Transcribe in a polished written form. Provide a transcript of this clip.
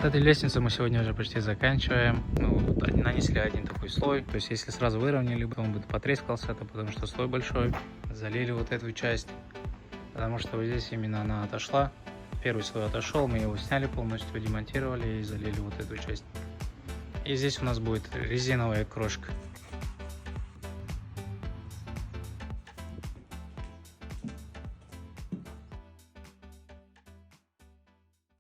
Вот этой лестницей мы сегодня уже почти заканчиваем. Ну, вот нанесли один такой слой. То есть, если сразу выровняли, он бы потрескался, это потому что слой большой. Залили вот эту часть, потому что вот здесь именно она отошла. Первый слой отошел, мы его сняли полностью, демонтировали и залили вот эту часть. И здесь у нас будет резиновая крошка.